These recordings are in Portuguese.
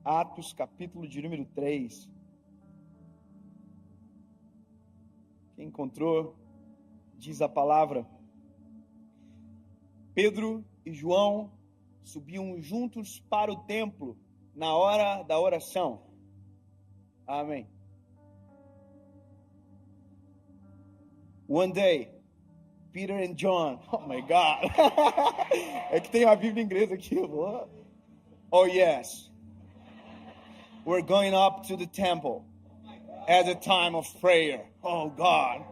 Atos, capítulo de número 3. Quem encontrou, diz a palavra: Pedro e João subiam juntos para o templo na hora da oração. Amém. One day, Peter and John. Oh my God. É que tem uma Bíblia em inglês aqui. Oh yes. We're going up to the temple at the time of prayer. Oh God.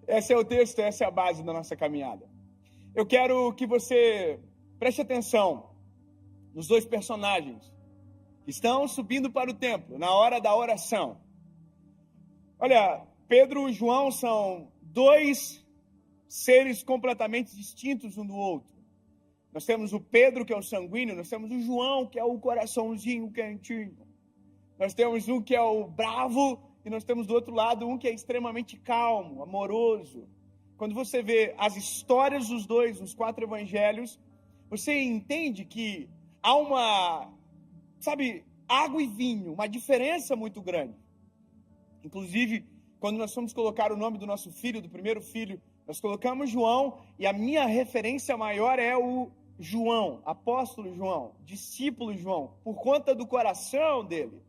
Esse é o texto, essa é a base da nossa caminhada. Eu quero que você preste atenção nos dois personagens que estão subindo para o templo na hora da oração. Olha, Pedro e João são dois seres completamente distintos um do outro. Nós temos o Pedro, que é o sanguíneo, nós temos o João, que é o coraçãozinho quentinho. Nós temos um que é o bravo, e nós temos do outro lado um que é extremamente calmo, amoroso. Quando você vê as histórias dos dois, nos 4 evangelhos, você entende que há uma, água e vinho, uma diferença muito grande. Inclusive, quando nós fomos colocar o nome do nosso filho, do primeiro filho, nós colocamos João, e a minha referência maior é o João, apóstolo João, discípulo João, por conta do coração dele.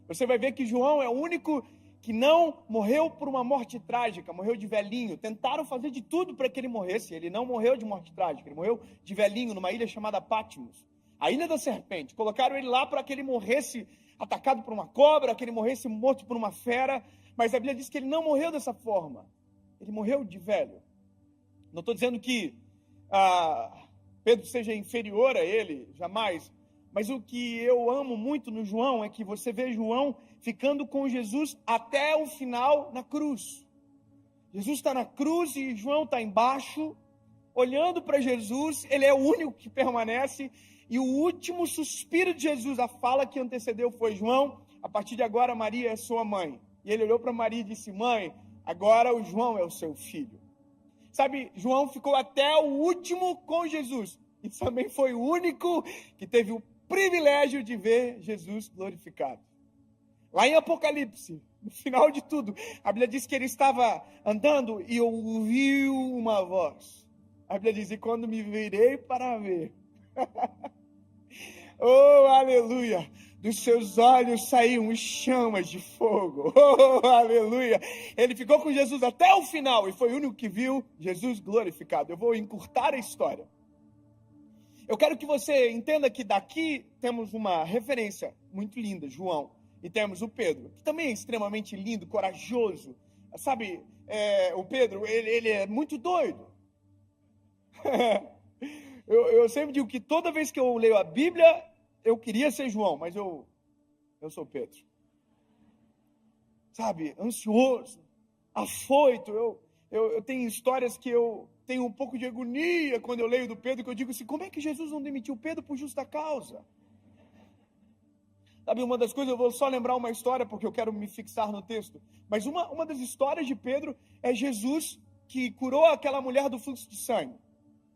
Você vai ver que João é o único que não morreu por uma morte trágica, morreu de velhinho. Tentaram fazer de tudo para que ele morresse. Ele não morreu de morte trágica, ele morreu de velhinho numa ilha chamada Patmos, a ilha da serpente. Colocaram ele lá para que ele morresse atacado por uma cobra, que ele morresse morto por uma fera, mas a Bíblia diz que ele não morreu dessa forma. Ele morreu de velho. Não estou dizendo que Pedro seja inferior a ele, jamais. Mas o que eu amo muito no João é que você vê João ficando com Jesus até o final na cruz. Jesus está na cruz e João está embaixo, olhando para Jesus. Ele é o único que permanece. E o último suspiro de Jesus, a fala que antecedeu foi: João, a partir de agora Maria é sua mãe. E ele olhou para Maria e disse: mãe, agora o João é o seu filho. João ficou até o último com Jesus. E também foi o único que teve o privilégio de ver Jesus glorificado. Lá em Apocalipse, no final de tudo, a Bíblia diz que ele estava andando e ouviu uma voz. A Bíblia diz: e quando me virei para ver, oh, aleluia, dos seus olhos saíam chamas de fogo. Oh, aleluia. Ele ficou com Jesus até o final e foi o único que viu Jesus glorificado. Eu vou encurtar a história. Eu quero que você entenda que daqui temos uma referência muito linda, João, e temos o Pedro, que também é extremamente lindo, corajoso. O Pedro, ele é muito doido. Eu sempre digo que toda vez que eu leio a Bíblia, eu queria ser João, mas eu sou Pedro. Ansioso, afoito. Eu tenho histórias que eu tenho um pouco de agonia quando eu leio do Pedro, que eu digo assim: como é que Jesus não demitiu Pedro por justa causa? Uma das coisas, eu vou só lembrar uma história, porque eu quero me fixar no texto, mas uma das histórias de Pedro é Jesus que curou aquela mulher do fluxo de sangue.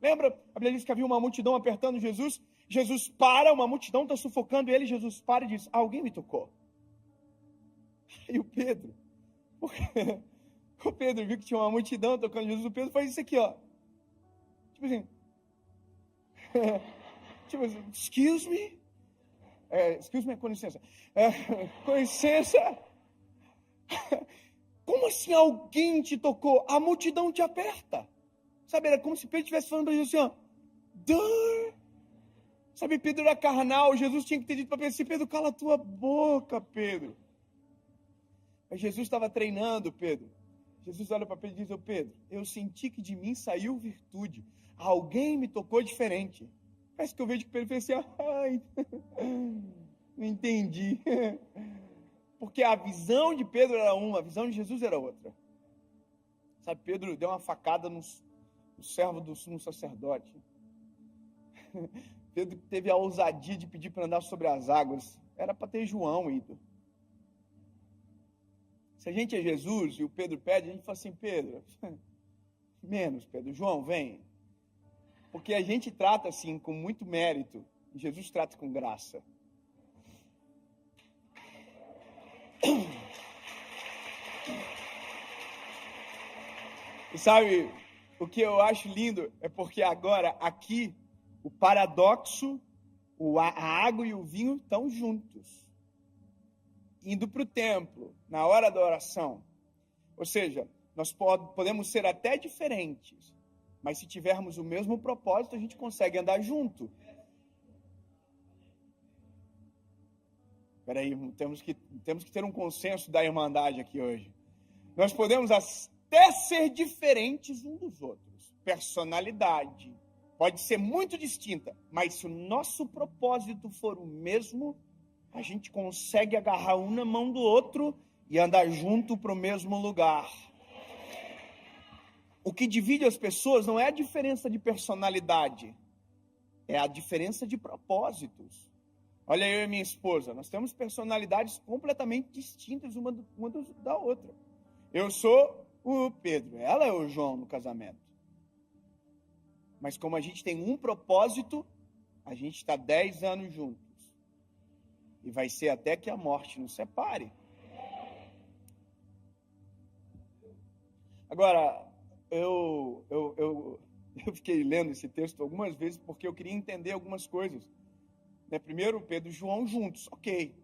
Lembra? A Bíblia diz que havia uma multidão apertando Jesus. Jesus para, uma multidão está sufocando ele. Jesus para e diz: alguém me tocou. E o Pedro viu que tinha uma multidão tocando Jesus. O Pedro faz isso aqui, ó. Excuse me. Excuse me, com licença. Com licença. Como assim alguém te tocou? A multidão te aperta. Era como se Pedro estivesse falando para Jesus assim, ó. Pedro era carnal. Jesus tinha que ter dito para Pedro assim: Pedro, cala a tua boca, Pedro. Mas Jesus estava treinando Pedro. Jesus olha para Pedro e diz: ô Pedro, eu senti que de mim saiu virtude. Alguém me tocou diferente. Parece que eu vejo que Pedro fez assim: ai, não entendi. Porque a visão de Pedro era uma, a visão de Jesus era outra. Pedro deu uma facada no servo do sumo sacerdote. Pedro teve a ousadia de pedir para andar sobre as águas. Era para ter João ido. Se a gente é Jesus e o Pedro pede, a gente fala assim: Pedro, menos, Pedro. João, vem. Porque a gente trata assim com muito mérito E Jesus trata com graça. E sabe, o que eu acho lindo é porque agora, aqui, o paradoxo, a água e o vinho estão juntos. Indo para o templo, na hora da oração. Ou seja, nós podemos ser até diferentes, mas se tivermos o mesmo propósito, a gente consegue andar junto. Espera aí, temos que ter um consenso da irmandade aqui hoje. Nós podemos até ser diferentes uns dos outros. Personalidade pode ser muito distinta, mas se o nosso propósito for o mesmo, a gente consegue agarrar um na mão do outro e andar junto para o mesmo lugar. O que divide as pessoas não é a diferença de personalidade, é a diferença de propósitos. Olha, eu e minha esposa, nós temos personalidades completamente distintas uma da outra. Eu sou o Pedro, ela é o João no casamento. Mas como a gente tem um propósito, a gente está 10 anos juntos. E vai ser até que a morte nos separe. Agora, eu fiquei lendo esse texto algumas vezes porque eu queria entender algumas coisas. Primeiro, Pedro e João juntos, ok.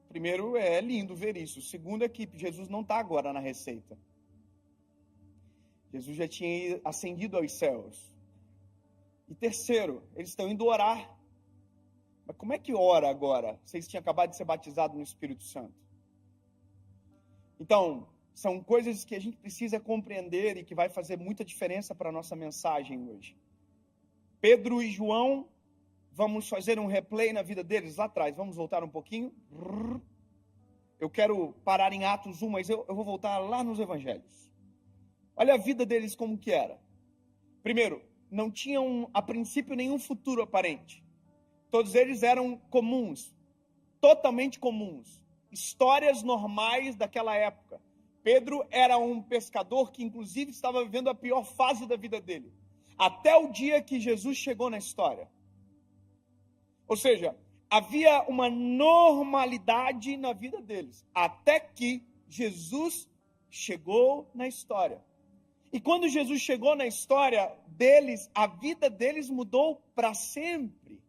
Primeiro, é lindo ver isso. Segundo, é que Jesus não está agora na receita. Jesus já tinha ascendido aos céus. E terceiro, eles estão indo orar. Mas como é que ora agora? Vocês tinham acabado de ser batizados no Espírito Santo. Então, são coisas que a gente precisa compreender e que vai fazer muita diferença para a nossa mensagem hoje. Pedro e João, vamos fazer um replay na vida deles lá atrás. Vamos voltar um pouquinho. Eu quero parar em Atos 1, mas eu vou voltar lá nos Evangelhos. Olha a vida deles como que era. Primeiro, não tinham a princípio nenhum futuro aparente. Todos eles eram comuns, totalmente comuns. Histórias normais daquela época. Pedro era um pescador que inclusive estava vivendo a pior fase da vida dele. Até o dia que Jesus chegou na história. Ou seja, havia uma normalidade na vida deles, até que Jesus chegou na história. E quando Jesus chegou na história deles, a vida deles mudou para sempre.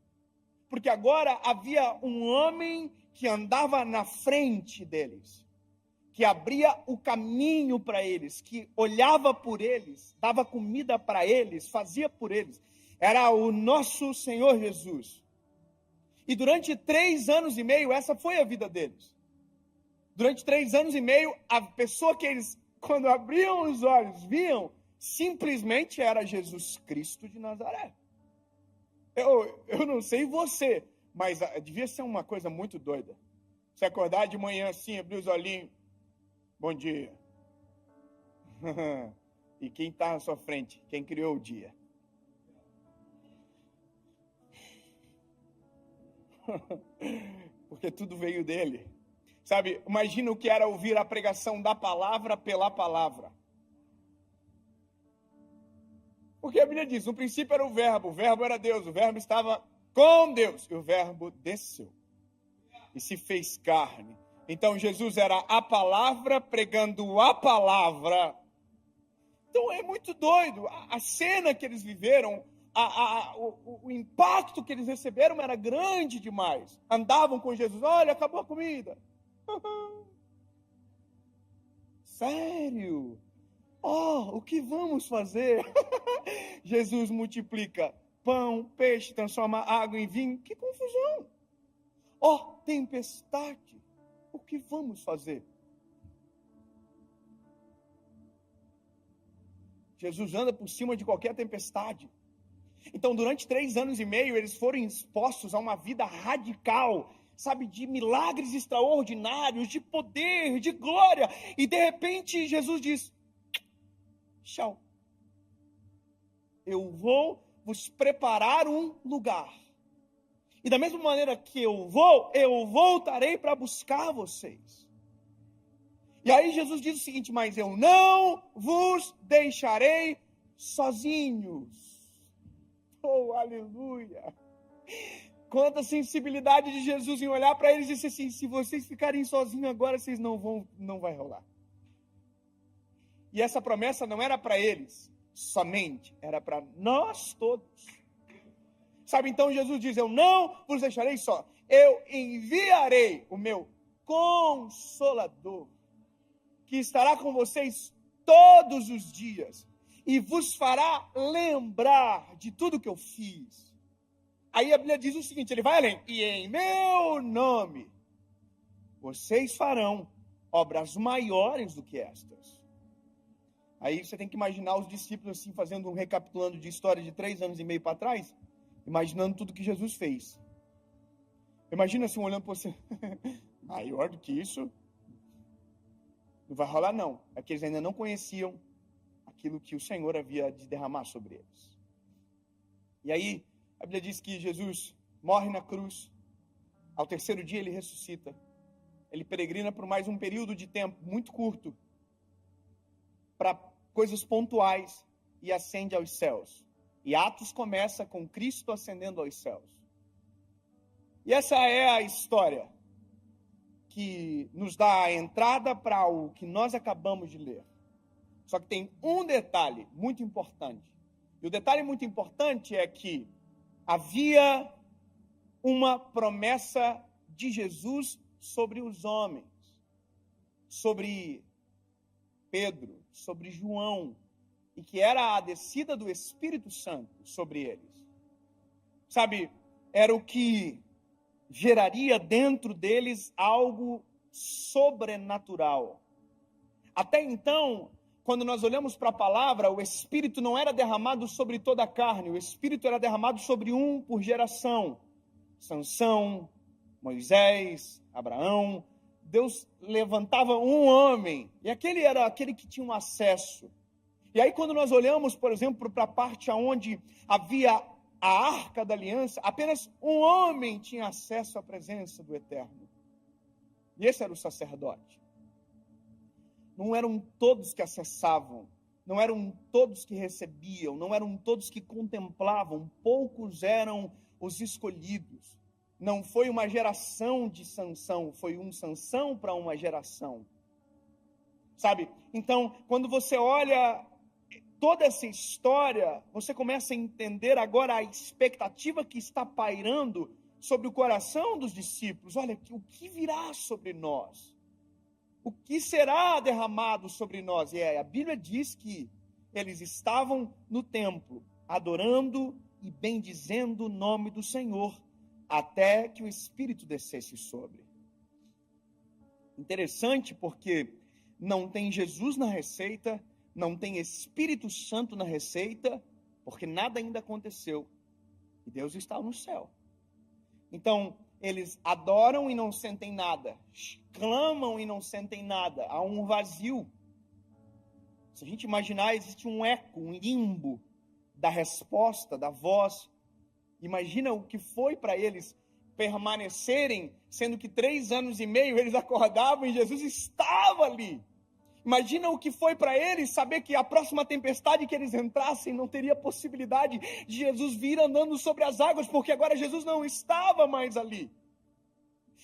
Porque agora havia um homem que andava na frente deles, que abria o caminho para eles, que olhava por eles, dava comida para eles, fazia por eles. Era o nosso Senhor Jesus. E durante 3 anos e meio, essa foi a vida deles. Durante 3 anos e meio, a pessoa que eles, quando abriam os olhos, viam, simplesmente era Jesus Cristo de Nazaré. Eu não sei você, mas devia ser uma coisa muito doida. Você acordar de manhã assim, abrir os olhinhos, bom dia. E quem está na sua frente? Quem criou o dia? Porque tudo veio dele. Sabe, imagina o que era ouvir a pregação da palavra pela palavra. Porque a Bíblia diz, no princípio era o verbo era Deus, o verbo estava com Deus, e o verbo desceu e se fez carne. Então Jesus era a palavra pregando a palavra. Então é muito doido, a cena que eles viveram, o impacto que eles receberam era grande demais. Andavam com Jesus, olha, acabou a comida. Sério? O que vamos fazer? Jesus multiplica pão, peixe, transforma água em vinho. Que confusão! Tempestade. O que vamos fazer? Jesus anda por cima de qualquer tempestade. Então, durante 3 anos e meio, eles foram expostos a uma vida radical, sabe, de milagres extraordinários, de poder, de glória. E, de repente, Jesus diz, tchau. Eu vou vos preparar um lugar. E da mesma maneira que eu voltarei para buscar vocês. E aí Jesus diz o seguinte, mas eu não vos deixarei sozinhos. Oh, aleluia. Quanta sensibilidade de Jesus em olhar para eles e dizer assim, se vocês ficarem sozinhos agora, vocês não vai rolar. E essa promessa não era para eles somente, era para nós todos. Sabe, então Jesus diz, eu não vos deixarei só, eu enviarei o meu Consolador, que estará com vocês todos os dias, e vos fará lembrar de tudo que eu fiz. Aí a Bíblia diz o seguinte, ele vai além, e em meu nome, vocês farão obras maiores do que estas. Aí você tem que imaginar os discípulos assim, fazendo um recapitulando de história de 3 anos e meio para trás, imaginando tudo que Jesus fez. Imagina assim, olhando para você, maior do que isso, não vai rolar não. É que eles ainda não conheciam aquilo que o Senhor havia de derramar sobre eles. E aí, a Bíblia diz que Jesus morre na cruz, ao 3º dia ele ressuscita, ele peregrina por mais um período de tempo muito curto, para coisas pontuais, e ascende aos céus. E Atos começa com Cristo ascendendo aos céus. E essa é a história que nos dá a entrada para o que nós acabamos de ler. Só que tem um detalhe muito importante. E o detalhe muito importante é que havia uma promessa de Jesus sobre os homens, sobre Pedro, sobre João, e que era a descida do Espírito Santo sobre eles. Sabe, era o que geraria dentro deles algo sobrenatural. Até então, quando nós olhamos para a palavra, o Espírito não era derramado sobre toda a carne, o Espírito era derramado sobre um por geração. Sansão, Moisés, Abraão. Deus levantava um homem, e aquele era aquele que tinha um acesso. E aí quando nós olhamos, por exemplo, para a parte onde havia a Arca da Aliança, apenas um homem tinha acesso à presença do Eterno. E esse era o sacerdote. Não eram todos que acessavam, não eram todos que recebiam, não eram todos que contemplavam, poucos eram os escolhidos. Não foi uma geração de Sansão, foi um Sansão para uma geração. Sabe? Então, quando você olha toda essa história, você começa a entender agora a expectativa que está pairando sobre o coração dos discípulos. Olha, o que virá sobre nós? O que será derramado sobre nós? E a Bíblia diz que eles estavam no templo, adorando e bendizendo o nome do Senhor, até que o Espírito descesse sobre. Interessante porque não tem Jesus na receita, não tem Espírito Santo na receita, porque nada ainda aconteceu. E Deus está no céu. Então, eles adoram e não sentem nada. Clamam e não sentem nada. Há um vazio. Se a gente imaginar, existe um eco, um limbo da resposta, da voz. Imagina o que foi para eles permanecerem, sendo que 3 anos e meio eles acordavam e Jesus estava ali. Imagina o que foi para eles saber que a próxima tempestade que eles entrassem não teria possibilidade de Jesus vir andando sobre as águas, porque agora Jesus não estava mais ali.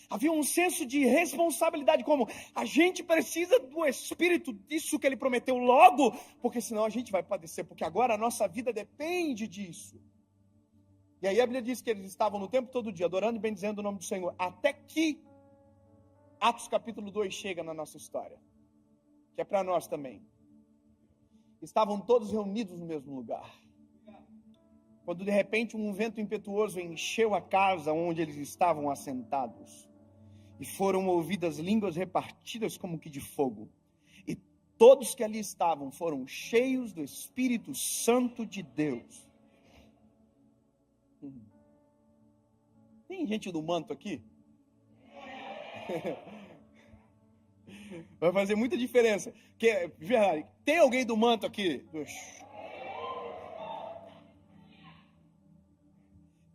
Havia um senso de responsabilidade, como a gente precisa do Espírito, disso que ele prometeu logo, porque senão a gente vai padecer, porque agora a nossa vida depende disso. E aí a Bíblia diz que eles estavam no tempo todo dia, adorando e bendizendo o nome do Senhor, até que Atos capítulo 2 chega na nossa história, que é para nós também. Estavam todos reunidos no mesmo lugar. Quando de repente um vento impetuoso encheu a casa onde eles estavam assentados, e foram ouvidas línguas repartidas como que de fogo. E todos que ali estavam foram cheios do Espírito Santo de Deus. Tem gente do manto aqui? Vai fazer muita diferença. Tem alguém do manto aqui?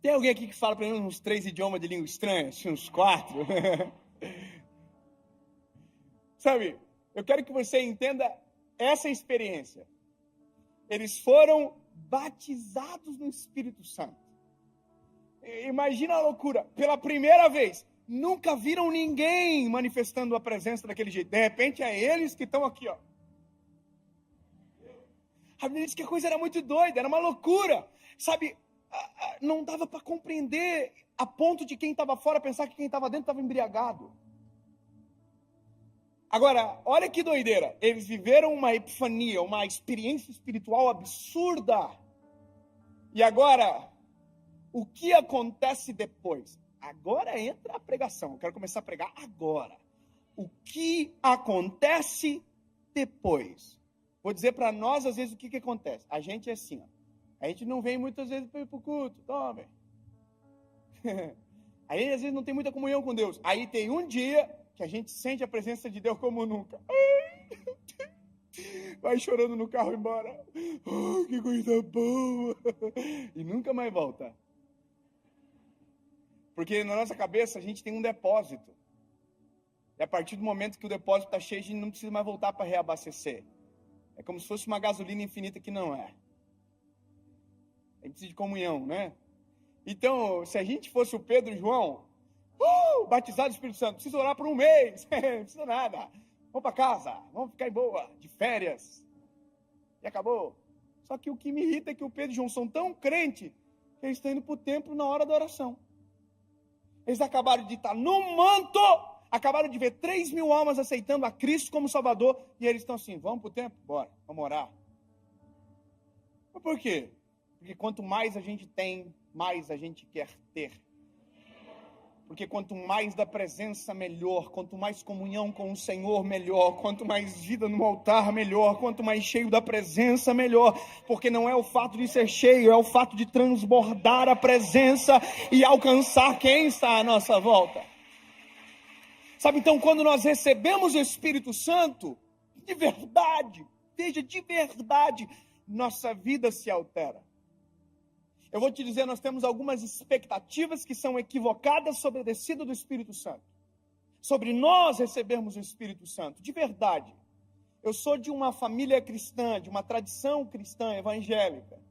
Tem alguém aqui que fala pelo menos uns 3 idiomas de língua estranha? Assim, uns 4? Sabe, eu quero que você entenda essa experiência. Eles foram batizados no Espírito Santo. Imagina a loucura. Pela primeira vez, nunca viram ninguém manifestando a presença daquele jeito. De repente, é eles que estão aqui, ó. A Bíblia diz que a coisa era muito doida, era uma loucura. Sabe, não dava para compreender a ponto de quem estava fora pensar que quem estava dentro estava embriagado. Agora, olha que doideira. Eles viveram uma epifania, uma experiência espiritual absurda. E agora, o que acontece depois? Agora entra a pregação. Eu quero começar a pregar agora. O que acontece depois? Vou dizer para nós, às vezes, o que acontece. A gente é assim, ó. A gente não vem muitas vezes para o culto. Tome. Aí, às vezes, não tem muita comunhão com Deus. Aí tem um dia que a gente sente a presença de Deus como nunca. Vai chorando no carro embora. Oh, que coisa boa. E nunca mais volta. Porque na nossa cabeça a gente tem um depósito. E a partir do momento que o depósito está cheio, a gente não precisa mais voltar para reabastecer. É como se fosse uma gasolina infinita que não é. A gente precisa de comunhão, né? Então, se a gente fosse o Pedro e o João, batizado do Espírito Santo, precisa orar por um mês, não precisa nada. Vamos para casa, vamos ficar em boa, de férias. E acabou. Só que o que me irrita é que o Pedro e o João são tão crentes que eles estão indo para o templo na hora da oração. Eles acabaram de estar no manto, acabaram de ver 3.000 almas aceitando a Cristo como Salvador, e eles estão assim, vamos para o templo? Bora, vamos orar. Mas por quê? Porque quanto mais a gente tem, mais a gente quer ter. Porque quanto mais da presença, melhor. Quanto mais comunhão com o Senhor, melhor. Quanto mais vida no altar, melhor. Quanto mais cheio da presença, melhor. Porque não é o fato de ser cheio, é o fato de transbordar a presença e alcançar quem está à nossa volta. Sabe, então, quando nós recebemos o Espírito Santo, de verdade, veja, de verdade, nossa vida se altera. Eu vou te dizer, nós temos algumas expectativas que são equivocadas sobre a descida do Espírito Santo. Sobre nós recebermos o Espírito Santo, de verdade. Eu sou de uma família cristã, de uma tradição cristã evangélica.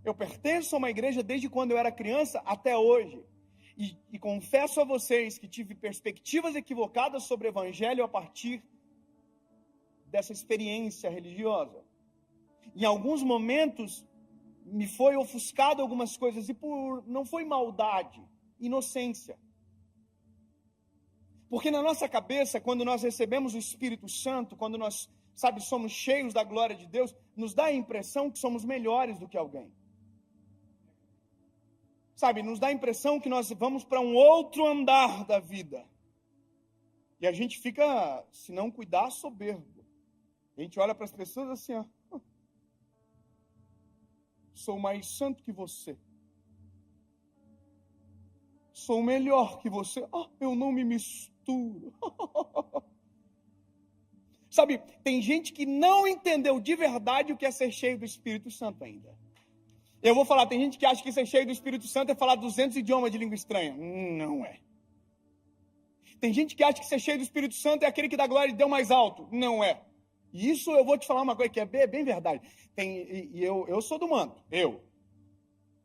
Eu pertenço a uma igreja desde quando eu era criança até hoje. E confesso a vocês que tive perspectivas equivocadas sobre o evangelho a partir dessa experiência religiosa. Em alguns momentos, me foi ofuscado algumas coisas, e não foi maldade, inocência. Porque na nossa cabeça, quando nós recebemos o Espírito Santo, quando nós, somos cheios da glória de Deus, nos dá a impressão que somos melhores do que alguém. Nos dá a impressão que nós vamos para um outro andar da vida. E a gente fica, se não cuidar, soberbo. A gente olha para as pessoas assim, ó. Sou mais santo que você. Sou melhor que você. Eu não me misturo. Tem gente que não entendeu de verdade o que é ser cheio do Espírito Santo ainda. Eu vou falar, tem gente que acha que ser cheio do Espírito Santo é falar 200 idiomas de língua estranha. Não é. Tem gente que acha que ser cheio do Espírito Santo é aquele que dá glória de Deus mais alto. Não é. E isso eu vou te falar uma coisa que é bem verdade. Eu sou do manto. Eu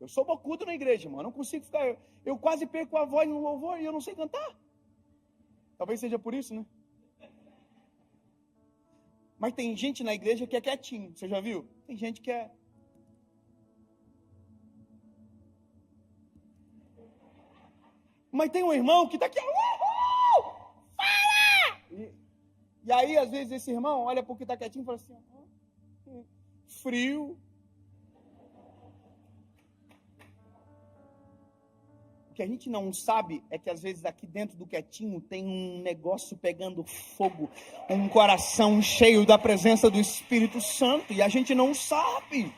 sou bocudo na igreja, mano. Eu não consigo ficar. Eu quase perco a voz no louvor e eu não sei cantar. Talvez seja por isso, né? Mas tem gente na igreja que é quietinho. Você já viu? Tem gente que é. Mas tem um irmão que está aqui. Fala! E aí, às vezes, esse irmão olha para o que está quietinho e fala assim, frio. O que a gente não sabe é que, às vezes, aqui dentro do quietinho tem um negócio pegando fogo, um coração cheio da presença do Espírito Santo, e a gente não sabe.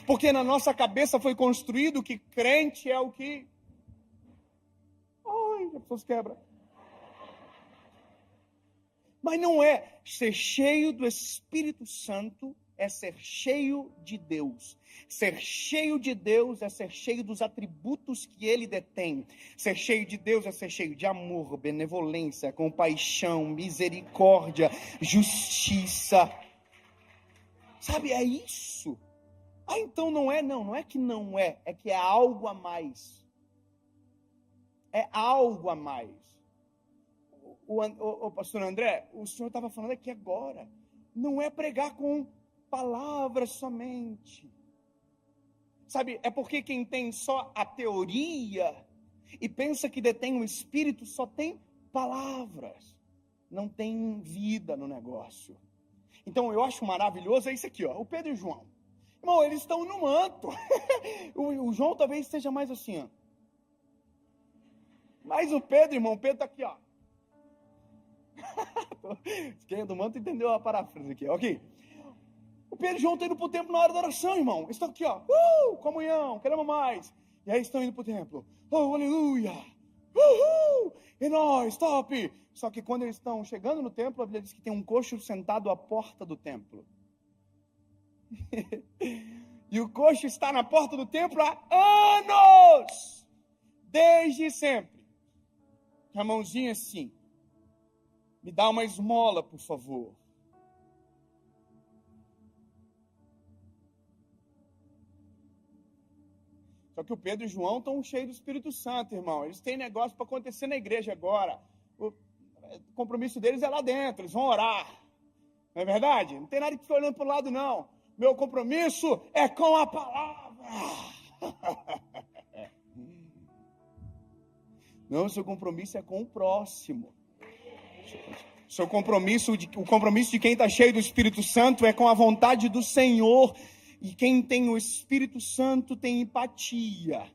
Porque na nossa cabeça foi construído que crente é o que... Ai, as pessoas quebram. Mas não é. Ser cheio do Espírito Santo é ser cheio de Deus. Ser cheio de Deus é ser cheio dos atributos que Ele detém. Ser cheio de Deus é ser cheio de amor, benevolência, compaixão, misericórdia, justiça. É isso. Ah, então não é? Não é que não é, é que é algo a mais. É algo a mais. O pastor André, o senhor estava falando aqui agora, não é pregar com palavras somente. Sabe, é porque quem tem só a teoria e pensa que detém o Espírito só tem palavras, não tem vida no negócio. Então eu acho maravilhoso, é isso aqui, ó, o Pedro e o João. Irmão, eles estão no manto. o João talvez seja mais assim, ó. Mas o Pedro, irmão, o Pedro está aqui, ó. Quem é do manto entendeu a paráfrase aqui, ok? O Pedro e o João estão indo para o templo na hora da oração, irmão. Eles estão aqui, ó. Comunhão, queremos mais. E aí estão indo para o templo. Oh, aleluia. E nós, top. Só que quando eles estão chegando no templo, a Bíblia diz que tem um coxo sentado à porta do templo. E o coxo está na porta do templo há anos. Desde sempre. Com a mãozinha assim. Me dá uma esmola, por favor. Só que o Pedro e o João estão cheios do Espírito Santo, irmão. Eles têm negócio para acontecer na igreja agora. O compromisso deles é lá dentro, eles vão orar. Não é verdade? Não tem nada que ficar olhando para o lado, não. Meu compromisso é com a palavra. Não, seu compromisso é com o próximo. O compromisso de quem está cheio do Espírito Santo é com a vontade do Senhor. E quem tem o Espírito Santo tem empatia,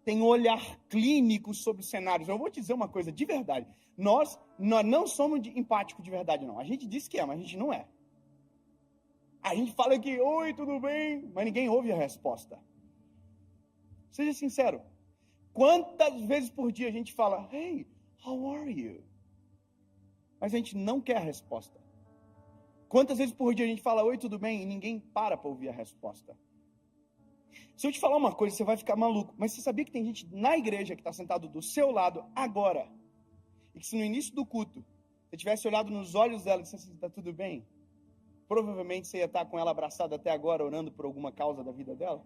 tem olhar clínico sobre cenários. Eu vou te dizer uma coisa de verdade. Nós não somos empáticos de verdade, não. A gente diz que é, mas a gente não é. A gente fala que, oi, tudo bem? Mas ninguém ouve a resposta. Seja sincero. Quantas vezes por dia a gente fala, hey, how are you? Mas a gente não quer a resposta. Quantas vezes por dia a gente fala, oi, tudo bem? E ninguém para ouvir a resposta. Se eu te falar uma coisa, você vai ficar maluco. Mas você sabia que tem gente na igreja que está sentado do seu lado agora? E que se no início do culto, você tivesse olhado nos olhos dela e dissesse, está tudo bem? Provavelmente você ia estar com ela abraçada até agora, orando por alguma causa da vida dela.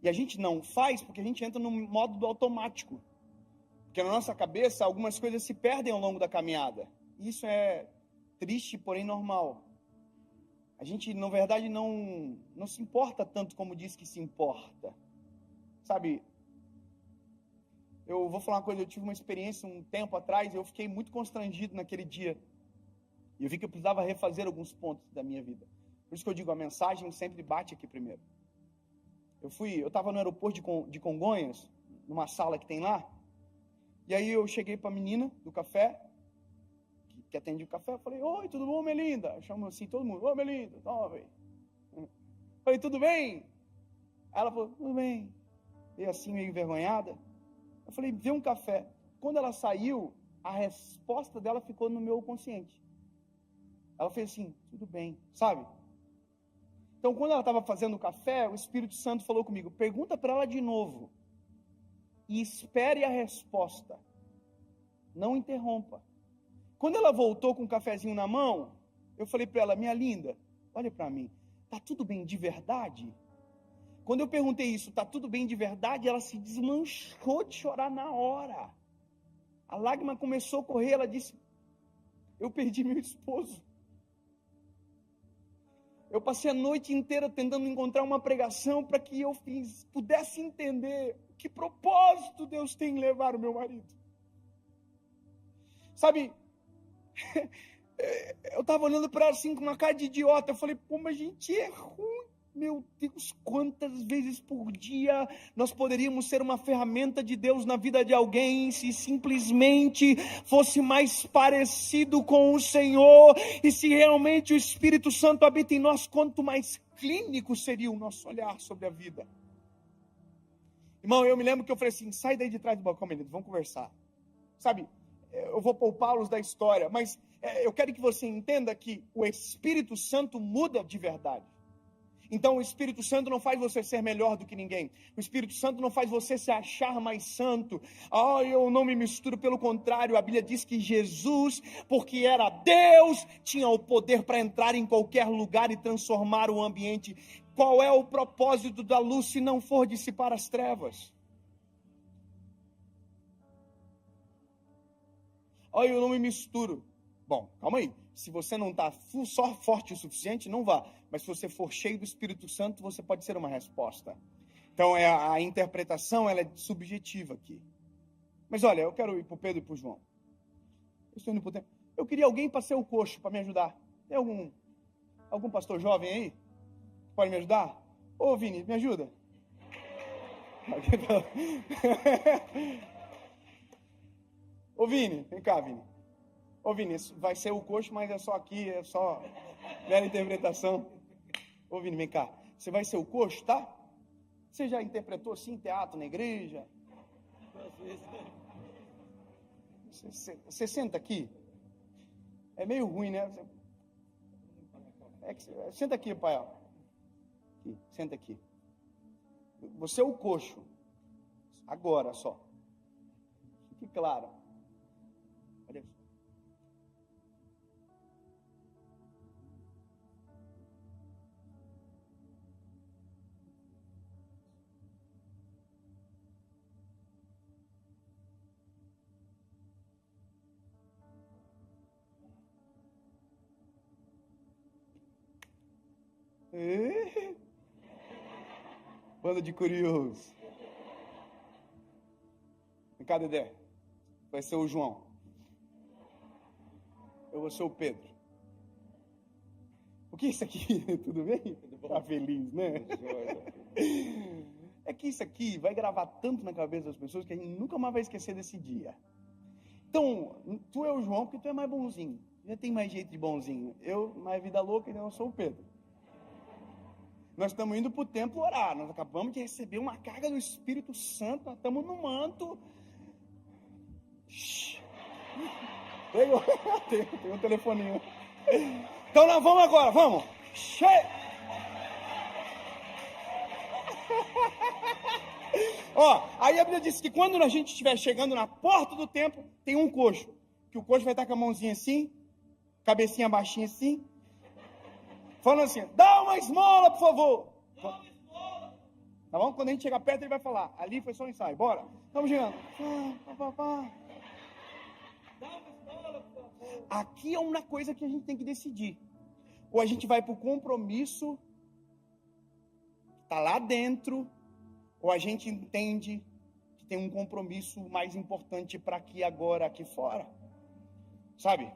E a gente não faz porque a gente entra no modo do automático. Porque na nossa cabeça, algumas coisas se perdem ao longo da caminhada. Isso é triste, porém normal. A gente, na verdade, não se importa tanto como diz que se importa. Sabe, eu vou falar uma coisa, eu tive uma experiência um tempo atrás, e eu fiquei muito constrangido naquele dia. E eu vi que eu precisava refazer alguns pontos da minha vida. Por isso que eu digo, a mensagem sempre bate aqui primeiro. Eu estava no aeroporto de Congonhas, numa sala que tem lá, e aí eu cheguei para a menina do café, que atende o café, eu falei, oi, tudo bom, Melinda? Eu chamo assim, todo mundo, oi, Melinda, toma, velho. Falei, tudo bem? Ela falou, tudo bem. E assim, meio envergonhada. Eu falei, vê um café. Quando ela saiu, a resposta dela ficou no meu consciente. Ela fez assim, tudo bem, sabe? Então, quando ela estava fazendo o café, o Espírito Santo falou comigo, pergunta para ela de novo. E espere a resposta. Não interrompa. Quando ela voltou com um cafezinho na mão, eu falei para ela, minha linda, olha para mim, tá tudo bem de verdade? Quando eu perguntei isso, tá tudo bem de verdade? Ela se desmanchou de chorar na hora. A lágrima começou a correr, ela disse, eu perdi meu esposo. Eu passei a noite inteira tentando encontrar uma pregação para que eu pudesse entender que propósito Deus tem em levar o meu marido. Sabe, eu estava olhando para ela assim com uma cara de idiota. Eu falei, pô, mas a gente é ruim. Meu Deus, quantas vezes por dia nós poderíamos ser uma ferramenta de Deus na vida de alguém se simplesmente fosse mais parecido com o Senhor e se realmente o Espírito Santo habita em nós, quanto mais clínico seria o nosso olhar sobre a vida. Irmão, eu me lembro que eu falei assim, sai daí de trás do balcão, menino, vamos conversar. Sabe, eu vou poupá-los da história, mas eu quero que você entenda que o Espírito Santo muda de verdade. Então o Espírito Santo não faz você ser melhor do que ninguém. O Espírito Santo não faz você se achar mais santo. Eu não me misturo, pelo contrário, a Bíblia diz que Jesus, porque era Deus, tinha o poder para entrar em qualquer lugar e transformar o ambiente. Qual é o propósito da luz se não for dissipar as trevas? Eu não me misturo. Bom, calma aí. Se você não está só forte o suficiente, não vá. Mas se você for cheio do Espírito Santo, você pode ser uma resposta. Então, a interpretação ela é subjetiva aqui. Mas olha, eu quero ir para o Pedro e para o João. Eu estou indo para o tempo. Eu queria alguém para ser o coxo, para me ajudar. Tem algum pastor jovem aí? Pode me ajudar? Ô, Vini, me ajuda. Ô, Vini, vem cá, Vini. Ô, Vini, vai ser o coxo, mas é só aqui, é só mera interpretação. Ô, Vini, vem cá. Você vai ser o coxo, tá? Você já interpretou assim, teatro na igreja? Você senta aqui. É meio ruim, né? Senta aqui, pai. Aqui, senta aqui. Você é o coxo. Agora só. Fique claro. Olha isso. Banda de curiosos. Vem cá, Dedé. Vai ser o João. Eu vou ser o Pedro. O que é isso aqui? Tudo bem? Tá feliz, né? É que isso aqui vai gravar tanto na cabeça das pessoas que a gente nunca mais vai esquecer desse dia. Então, tu é o João porque tu é mais bonzinho. Já tem mais jeito de bonzinho. Eu, mais vida louca, então eu sou o Pedro. Nós estamos indo para o templo orar. Nós acabamos de receber uma carga do Espírito Santo. Nós estamos no manto. Tem um telefoninho. Então nós vamos agora, vamos. Aí a Bíblia diz que quando a gente estiver chegando na porta do templo, tem um coxo. Que o coxo vai estar com a mãozinha assim, cabecinha baixinha assim, falando assim, dá uma esmola, por favor. Dá uma esmola. Tá bom? Quando a gente chegar perto, ele vai falar, ali foi só um ensaio, bora. Estamos chegando. Dá uma esmola, por favor. Aqui é uma coisa que a gente tem que decidir. Ou a gente vai para o compromisso, está lá dentro, ou a gente entende que tem um compromisso mais importante para aqui agora, aqui fora. Sabe?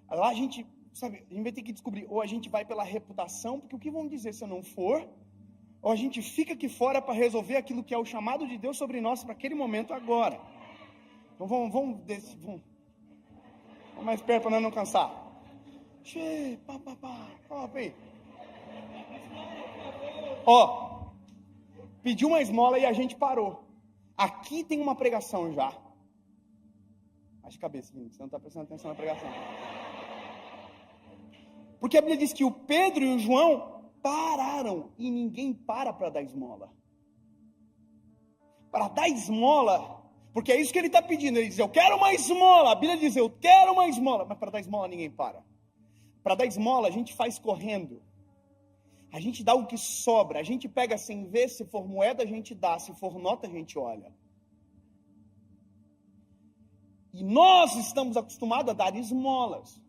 Lá a gente vai ter que descobrir, ou a gente vai pela reputação, porque o que vão dizer se eu não for, ou a gente fica aqui fora para resolver aquilo que é o chamado de Deus sobre nós para aquele momento agora. Então vamos mais perto para nós não cansar. Pediu uma esmola e a gente parou. Aqui tem uma pregação já. Baixa a cabeça, você não está prestando atenção na pregação. Porque a Bíblia diz que o Pedro e o João pararam e ninguém para dar esmola. Para dar esmola, porque é isso que ele está pedindo. Ele diz, eu quero uma esmola. A Bíblia diz, eu quero uma esmola. Mas para dar esmola ninguém para. Para dar esmola a gente faz correndo. A gente dá o que sobra. A gente pega sem ver, se for moeda a gente dá, se for nota a gente olha. E nós estamos acostumados a dar esmolas.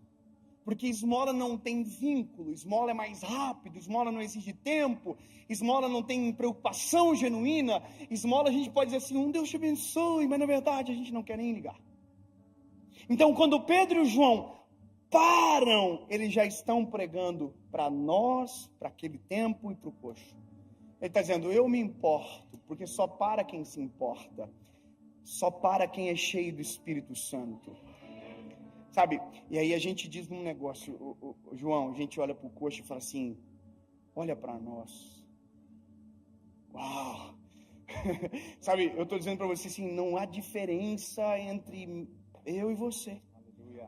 Porque esmola não tem vínculo, esmola é mais rápido, esmola não exige tempo, esmola não tem preocupação genuína, esmola a gente pode dizer assim, Deus te abençoe, mas na verdade a gente não quer nem ligar. Então quando Pedro e o João param, eles já estão pregando para nós, para aquele tempo e para o coxo. Ele está dizendo, eu me importo, porque só para quem se importa, só para quem é cheio do Espírito Santo. Sabe, e aí a gente diz um negócio, João, a gente olha para o coxo e fala assim, olha para nós. Uau! Sabe, eu estou dizendo para você assim, não há diferença entre eu e você.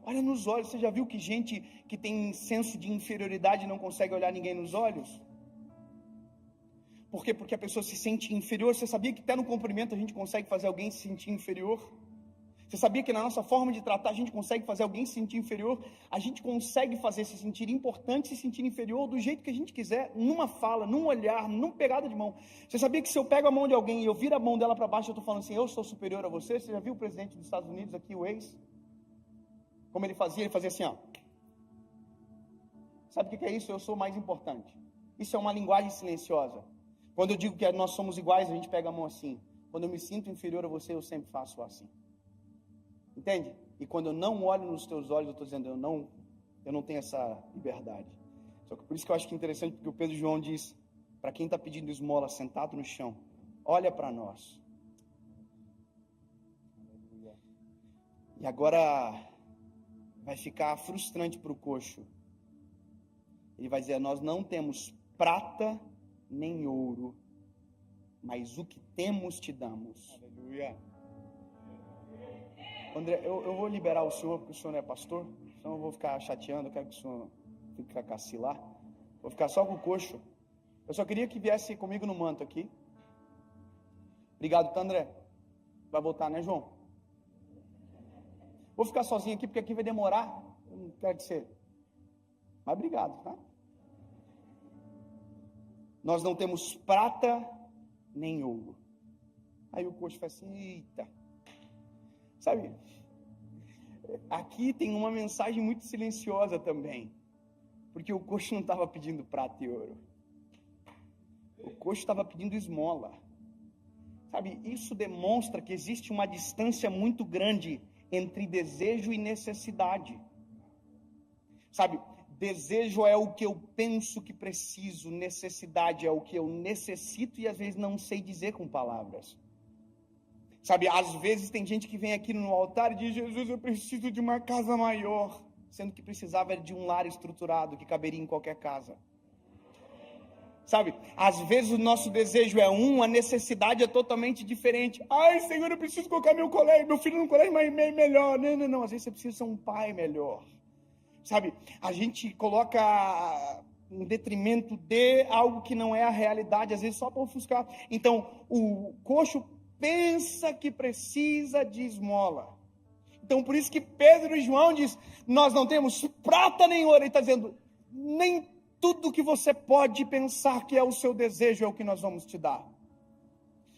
Olha nos olhos, você já viu que gente que tem senso de inferioridade não consegue olhar ninguém nos olhos? Por quê? Porque a pessoa se sente inferior. Você sabia que até no cumprimento a gente consegue fazer alguém se sentir inferior? Você sabia que na nossa forma de tratar a gente consegue fazer alguém se sentir inferior? A gente consegue fazer se sentir importante, se sentir inferior do jeito que a gente quiser, numa fala, num olhar, numa pegada de mão. Você sabia que se eu pego a mão de alguém e eu viro a mão dela para baixo, eu estou falando assim, eu sou superior a você? Você já viu o presidente dos Estados Unidos aqui, o ex? Como ele fazia? Ele fazia assim, ó. Sabe o que é isso? Eu sou mais importante. Isso é uma linguagem silenciosa. Quando eu digo que nós somos iguais, a gente pega a mão assim. Quando eu me sinto inferior a você, eu sempre faço assim. Entende? E quando eu não olho nos teus olhos, eu estou dizendo, eu não tenho essa liberdade. Só que por isso que eu acho que é interessante, porque o Pedro João diz, para quem está pedindo esmola sentado no chão, olha para nós. E agora vai ficar frustrante para o coxo. Ele vai dizer, nós não temos prata nem ouro, mas o que temos te damos. Aleluia. André, eu vou liberar o senhor, porque o senhor não é pastor, então eu vou ficar chateando, eu quero que o senhor fique com a Cassi lá. Vou ficar só com o coxo. Eu só queria que viesse comigo no manto aqui. Obrigado, tá, André? Vai voltar, né, João? Vou ficar sozinho aqui, porque aqui vai demorar. Eu não quero que você... Mas obrigado, tá? Nós não temos prata nem ouro. Aí o coxo fala assim, eita. Sabe, aqui tem uma mensagem muito silenciosa também, porque o coxo não estava pedindo prata e ouro, o coxo estava pedindo esmola. Sabe, isso demonstra que existe uma distância muito grande entre desejo e necessidade. Sabe, desejo é o que eu penso que preciso, necessidade é o que eu necessito e às vezes não sei dizer com palavras. Sabe, às vezes tem gente que vem aqui no altar e diz, Jesus, eu preciso de uma casa maior, sendo que precisava de um lar estruturado, que caberia em qualquer casa. Sabe, às vezes o nosso desejo é a necessidade é totalmente diferente. Ai, Senhor, eu preciso colocar meu filho no colégio melhor. Não, às vezes você precisa ser um pai melhor. Sabe, a gente coloca em detrimento de algo que não é a realidade, às vezes só para ofuscar. Então, o coxo pensa que precisa de esmola. Então, por isso que Pedro e João diz, nós não temos prata nem ouro. Ele está dizendo, nem tudo que você pode pensar que é o seu desejo é o que nós vamos te dar.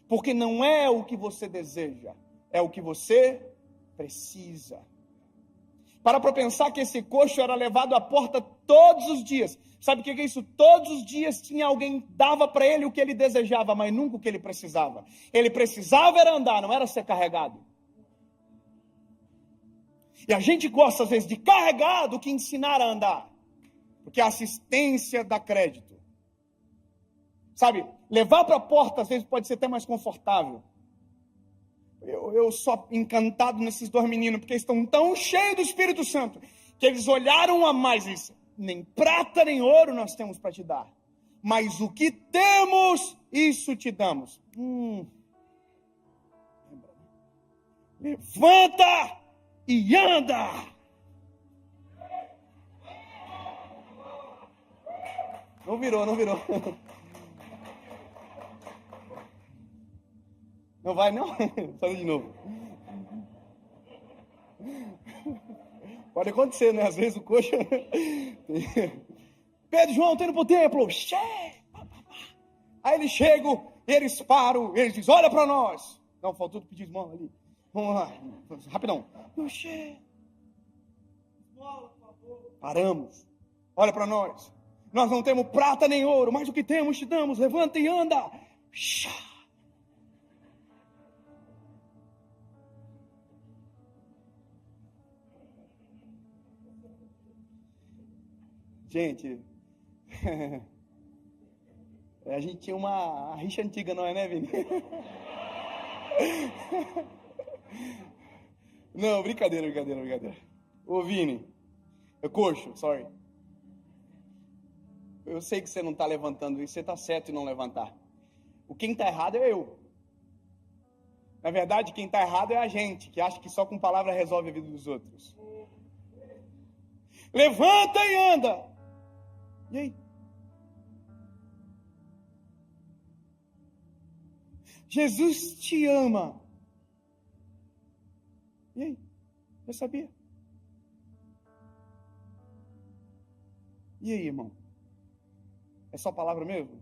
Porque não é o que você deseja, é o que você precisa. Para pensar que esse coxo era levado à porta todos os dias. Sabe o que é isso? Todos os dias tinha alguém, dava para ele o que ele desejava, mas nunca o que ele precisava. Ele precisava era andar, não era ser carregado. E a gente gosta às vezes de carregar do que ensinar a andar. Porque a assistência dá crédito. Sabe, levar para a porta às vezes pode ser até mais confortável. Eu sou encantado nesses dois meninos, porque eles estão tão cheios do Espírito Santo, que eles olharam a mais e disseram, nem prata nem ouro nós temos para te dar, mas o que temos, isso te damos. Levanta e anda. Não virou. Não vai, não? Faz de novo. Pode acontecer, né? Às vezes o coxo... Pedro e João, estão indo pro templo. Aí eles chegam, eles param, eles dizem, olha para nós. Não, faltou pedir esmola ali. Vamos lá, rapidão. Paramos. Olha para nós. Nós não temos prata nem ouro, mas o que temos te damos. Levanta e anda. Gente, a gente tinha uma rixa antiga, não é, né, Vini? Não, brincadeira. Ô, Vini, coxo, sorry. Eu sei que você não está levantando isso, você está certo em não levantar. Quem está errado é eu. Na verdade, quem está errado é a gente, que acha que só com palavra resolve a vida dos outros. Levanta e anda. E aí? Jesus te ama. E aí? Já sabia? E aí, irmão? É só palavra mesmo?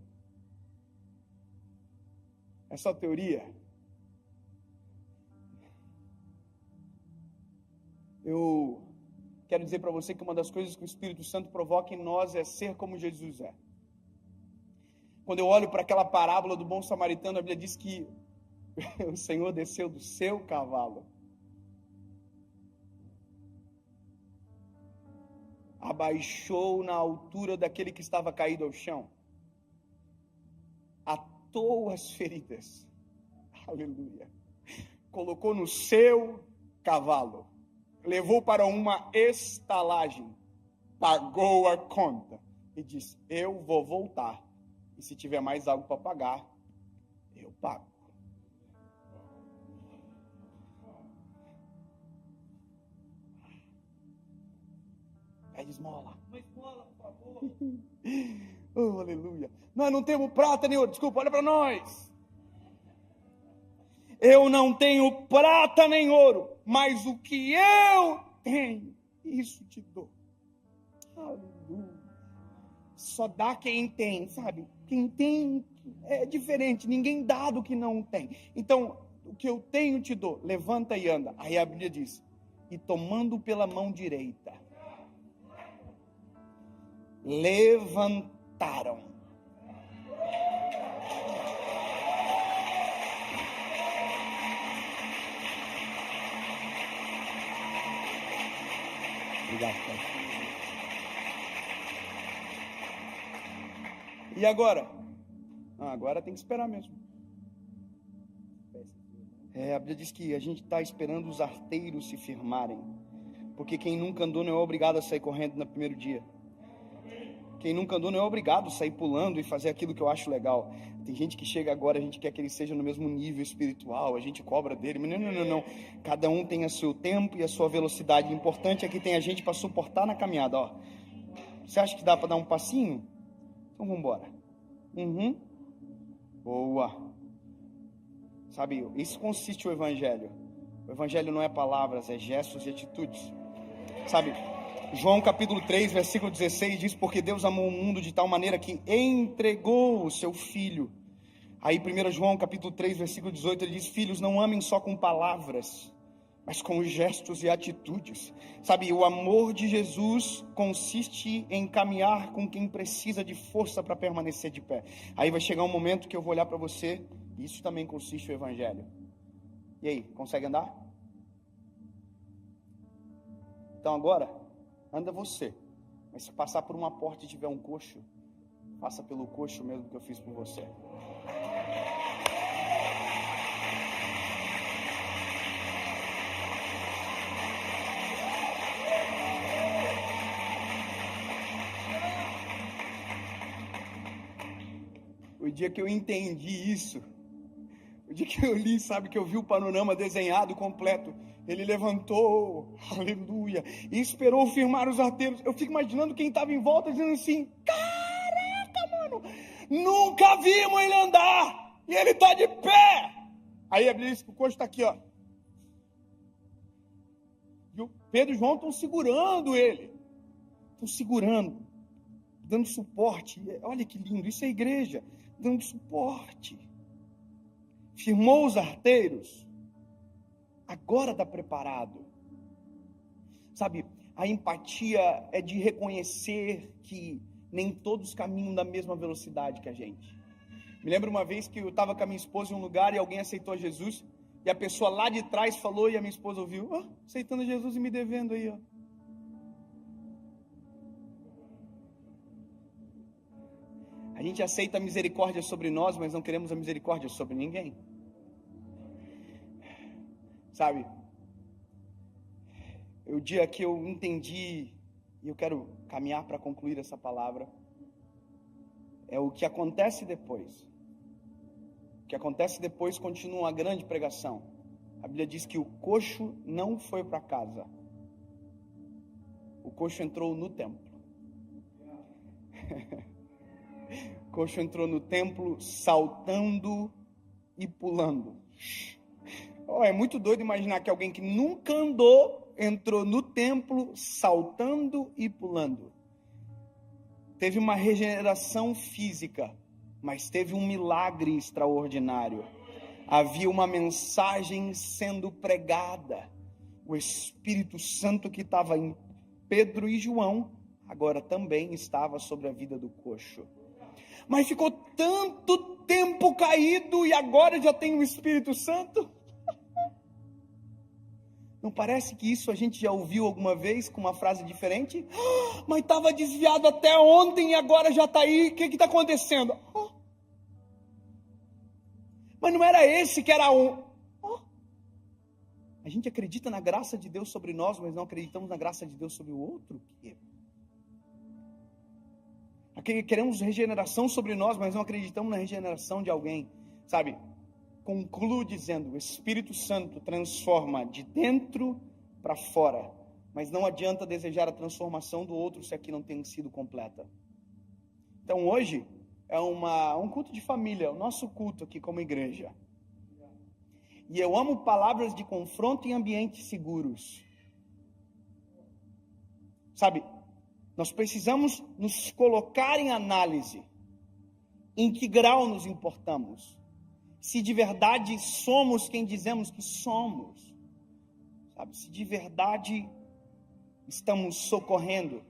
É só teoria? Eu quero dizer para você que uma das coisas que o Espírito Santo provoca em nós é ser como Jesus é. Quando eu olho para aquela parábola do bom samaritano, a Bíblia diz que o Senhor desceu do seu cavalo, abaixou na altura daquele que estava caído ao chão, atou as feridas, aleluia, colocou no seu cavalo, levou para uma estalagem, pagou a conta e disse: eu vou voltar, e se tiver mais algo para pagar, eu pago. Pede esmola. Uma esmola, por favor. Oh, aleluia. Nós não temos prata nem ouro. Desculpa, olha para nós. Eu não tenho prata nem ouro, mas o que eu tenho, isso te dou. Aleluia. Só dá quem tem, sabe? Quem tem é diferente. Ninguém dá do que não tem. Então, o que eu tenho te dou. Levanta e anda. Aí a Bíblia diz: e tomando pela mão direita, levantaram. Obrigado, Pai. E agora? Agora tem que esperar mesmo. A Bíblia diz que a gente está esperando os arteiros se firmarem, porque quem nunca andou não é obrigado a sair correndo no primeiro dia. Quem nunca andou não é obrigado a sair pulando e fazer aquilo que eu acho legal. Tem gente que chega agora, a gente quer que ele seja no mesmo nível espiritual, a gente cobra dele, mas não. Cada um tem o seu tempo e a sua velocidade. O importante é que tem a gente para suportar na caminhada, ó. Você acha que dá para dar um passinho? Então vamos embora. Boa. Sabe, isso consiste o Evangelho. O Evangelho não é palavras, é gestos e atitudes. Sabe, João capítulo 3, versículo 16 diz: porque Deus amou o mundo de tal maneira que entregou o seu Filho. Aí 1 João capítulo 3, versículo 18, ele diz: filhos, não amem só com palavras, mas com gestos e atitudes. Sabe, o amor de Jesus consiste em caminhar com quem precisa de força para permanecer de pé. Aí vai chegar um momento que eu vou olhar para você, e isso também consiste no Evangelho. E aí, consegue andar? Então agora, anda você. Mas se passar por uma porta e tiver um coxo, passa pelo coxo mesmo que eu fiz por você. O dia que eu entendi isso, o dia que eu li, sabe, que eu vi o panorama desenhado completo, ele levantou, aleluia, e esperou firmar os arteiros. Eu fico imaginando quem estava em volta dizendo assim: caraca, mano, nunca vimos ele andar, e ele está de pé. Aí a Bíblia diz que o coxo está aqui, ó. Viu? Pedro e João estão segurando ele, dando suporte. Olha que lindo, isso é igreja, dando suporte. Firmou os arteiros, agora está preparado. Sabe, a empatia é de reconhecer que nem todos caminham da mesma velocidade que a gente. Me lembro uma vez que eu estava com a minha esposa em um lugar e alguém aceitou Jesus, e a pessoa lá de trás falou, e a minha esposa ouviu: aceitando Jesus e me devendo aí, ó. A gente aceita a misericórdia sobre nós, mas não queremos a misericórdia sobre ninguém. Sabe, o dia que eu entendi, e eu quero caminhar para concluir essa palavra, é o que acontece depois. O que acontece depois continua uma grande pregação. A Bíblia diz que o coxo não foi para casa. O coxo entrou no templo. O coxo entrou no templo saltando e pulando. É muito doido imaginar que alguém que nunca andou, entrou no templo saltando e pulando. Teve uma regeneração física, mas teve um milagre extraordinário. Havia uma mensagem sendo pregada. O Espírito Santo que estava em Pedro e João, agora também estava sobre a vida do coxo. Mas ficou tanto tempo caído e agora já tem o Espírito Santo? Não parece que isso a gente já ouviu alguma vez com uma frase diferente? Mas estava desviado até ontem e agora já está aí, o que está acontecendo? Mas não era esse que era um... A gente acredita na graça de Deus sobre nós, mas não acreditamos na graça de Deus sobre o outro? Queremos regeneração sobre nós, mas não acreditamos na regeneração de alguém, sabe? Concluo dizendo, o Espírito Santo transforma de dentro para fora, mas não adianta desejar a transformação do outro se aqui não tem sido completa. Então hoje é um culto de família, o nosso culto aqui como igreja. E eu amo palavras de confronto em ambientes seguros. Sabe, nós precisamos nos colocar em análise. Em que grau nos importamos? Se de verdade somos quem dizemos que somos. Sabe, se de verdade estamos socorrendo.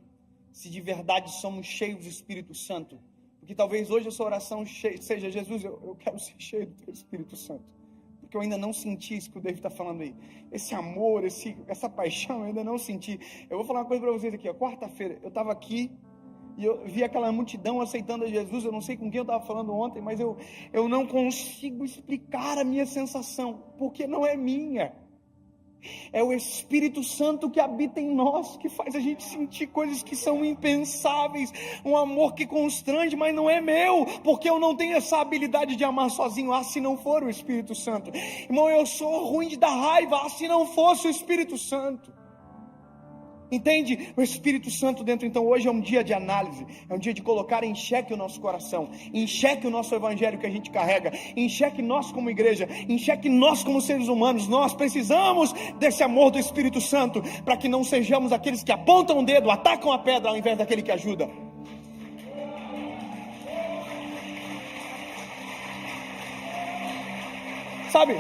Se de verdade somos cheios do Espírito Santo. Porque talvez hoje a sua oração seja, Jesus, eu quero ser cheio do Teu Espírito Santo. Porque eu ainda não senti isso que o David está falando aí. Esse amor, essa paixão, eu ainda não senti. Eu vou falar uma coisa para vocês aqui. Quarta-feira, eu estava aqui e eu vi aquela multidão aceitando a Jesus. Eu não sei com quem eu estava falando ontem, mas eu não consigo explicar a minha sensação. Porque não é minha. É o Espírito Santo que habita em nós, que faz a gente sentir coisas que são impensáveis, um amor que constrange, mas não é meu, porque eu não tenho essa habilidade de amar sozinho, se não for o Espírito Santo. Irmão, eu sou ruim de dar raiva, se não fosse o Espírito Santo. Entende? O Espírito Santo dentro. Então hoje é um dia de análise, é um dia de colocar em xeque o nosso coração, em xeque o nosso evangelho que a gente carrega, em xeque nós como igreja, em xeque nós como seres humanos. Nós precisamos desse amor do Espírito Santo, para que não sejamos aqueles que apontam o dedo, atacam a pedra, ao invés daquele que ajuda. Sabe?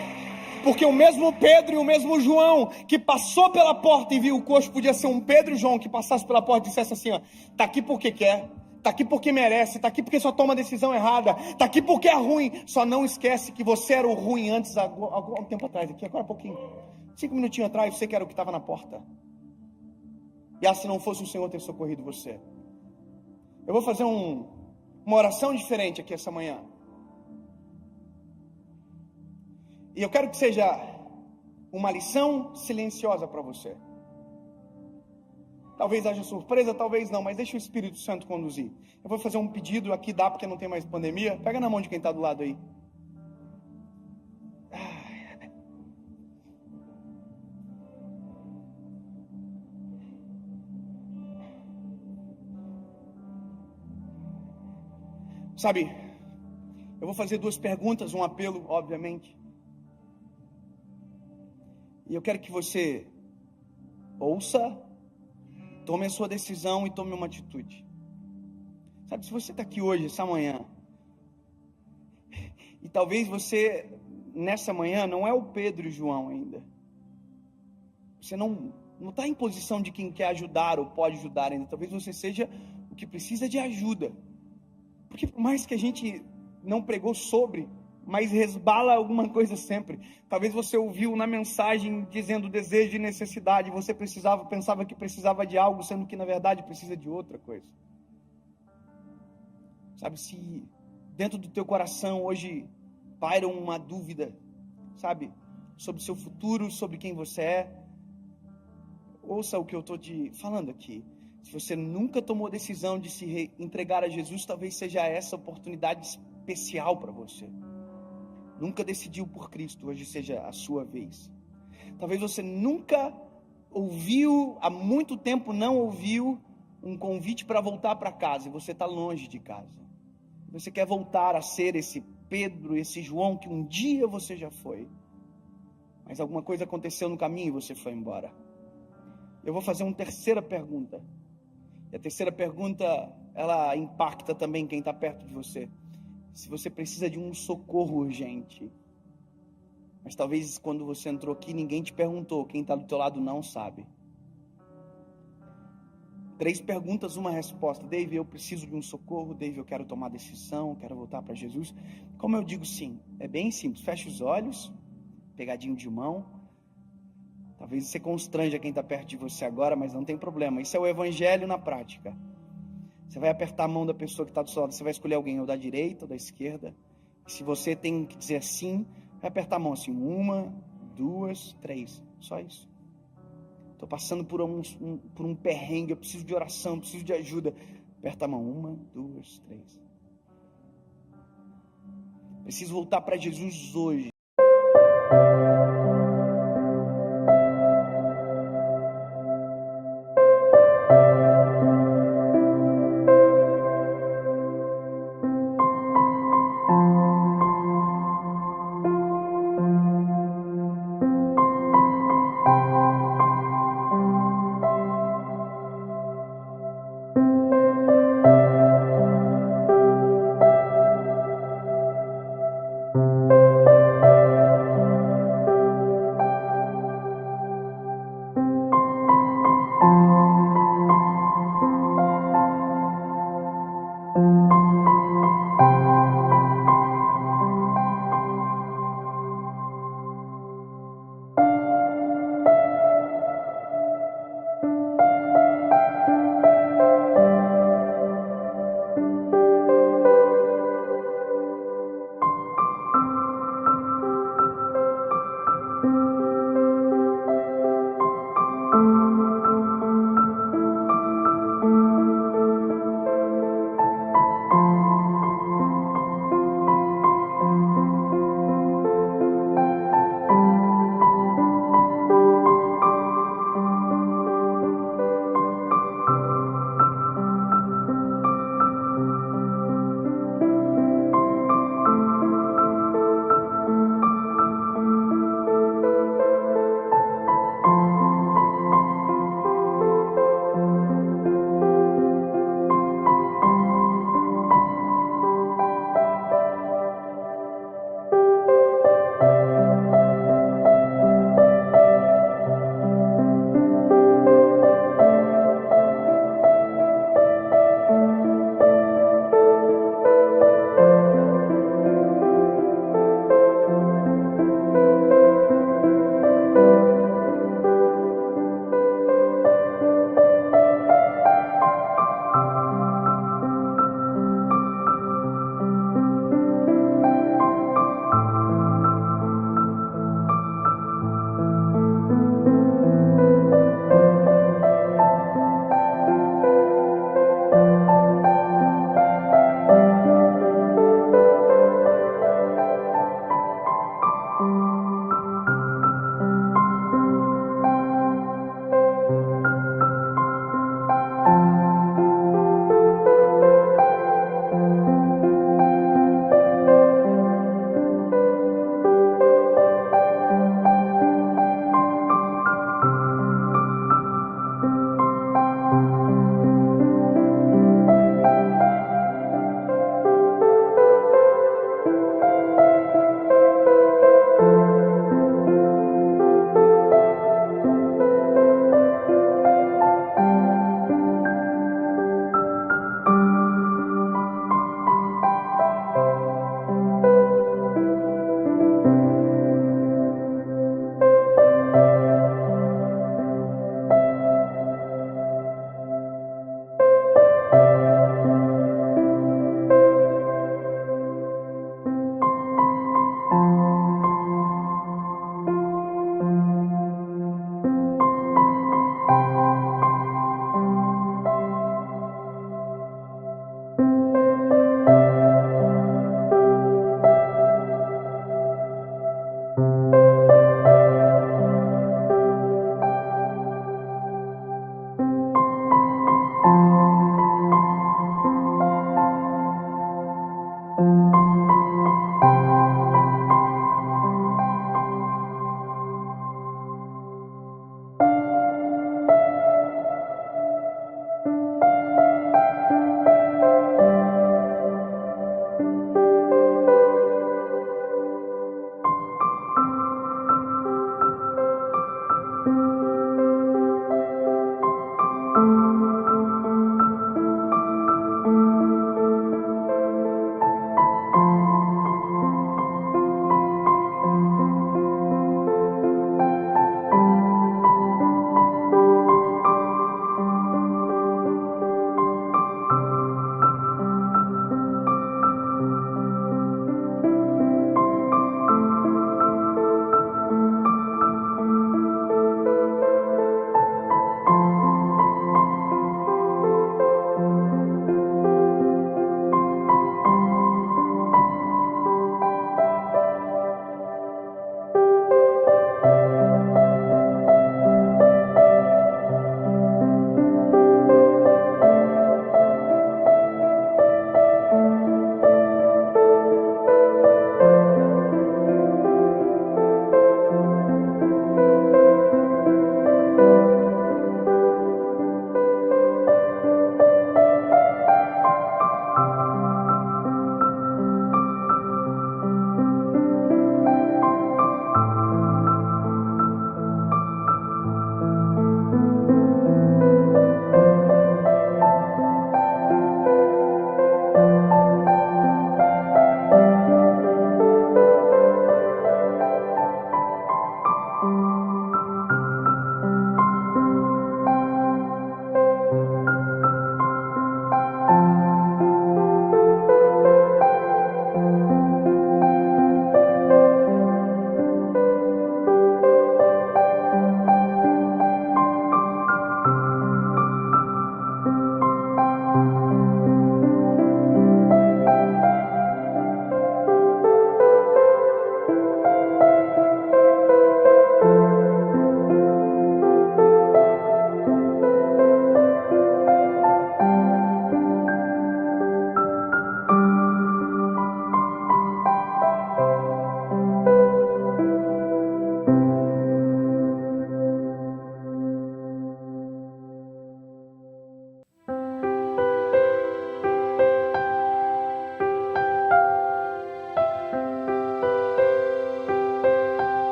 Porque o mesmo Pedro e o mesmo João que passou pela porta e viu o coxo, podia ser um Pedro e João que passasse pela porta e dissesse assim, ó, tá aqui porque quer, tá aqui porque merece, tá aqui porque só toma a decisão errada, tá aqui porque é ruim. Só não esquece que você era o ruim antes, algum tempo atrás, aqui agora há pouquinho, 5 minutinhos atrás, você que era o que estava na porta. E se não fosse o Senhor ter socorrido você. Eu vou fazer uma oração diferente aqui essa manhã. E eu quero que seja uma lição silenciosa para você. Talvez haja surpresa, talvez não, mas deixa o Espírito Santo conduzir. Eu vou fazer um pedido aqui, dá porque não tem mais pandemia. Pega na mão de quem está do lado aí. Sabe, eu vou fazer 2 perguntas, um apelo, obviamente. E eu quero que você ouça, tome a sua decisão e tome uma atitude. Sabe, se você está aqui hoje, essa manhã, e talvez você, nessa manhã, não é o Pedro e o João ainda. Você não está em posição de quem quer ajudar ou pode ajudar ainda. Talvez você seja o que precisa de ajuda. Porque por mais que a gente não pregou sobre, mas resbala alguma coisa sempre. Talvez você ouviu na mensagem dizendo desejo e necessidade, você pensava que precisava de algo, sendo que na verdade precisa de outra coisa. Sabe, se dentro do teu coração hoje paira uma dúvida, sabe, sobre o seu futuro, sobre quem você é, ouça o que eu estou te falando aqui. Se você nunca tomou decisão de se entregar a Jesus, talvez seja essa oportunidade especial para você. Nunca decidiu por Cristo, hoje seja a sua vez. Talvez você nunca ouviu, há muito tempo não ouviu um convite para voltar para casa, e você está longe de casa. Você quer voltar a ser esse Pedro, esse João que um dia você já foi, mas alguma coisa aconteceu no caminho e você foi embora. Eu vou fazer uma terceira pergunta. E a terceira pergunta, ela impacta também quem está perto de você. Se você precisa de um socorro urgente, mas talvez quando você entrou aqui, ninguém te perguntou, quem está do teu lado não sabe. 3 perguntas, uma resposta. Dave, eu preciso de um socorro. Dave, eu quero tomar decisão, quero voltar para Jesus. Como eu digo sim? É bem simples. Fecha os olhos, pegadinho de mão. Talvez você constranja quem está perto de você agora, mas não tem problema. Isso é o evangelho na prática. Você vai apertar a mão da pessoa que está do seu lado. Você vai escolher alguém ou da direita ou da esquerda. E se você tem que dizer sim, vai apertar a mão assim. 1, 2, 3. Só isso. Estou passando por um perrengue, eu preciso de oração, eu preciso de ajuda. Aperta a mão, 1, 2, 3. Preciso voltar para Jesus hoje.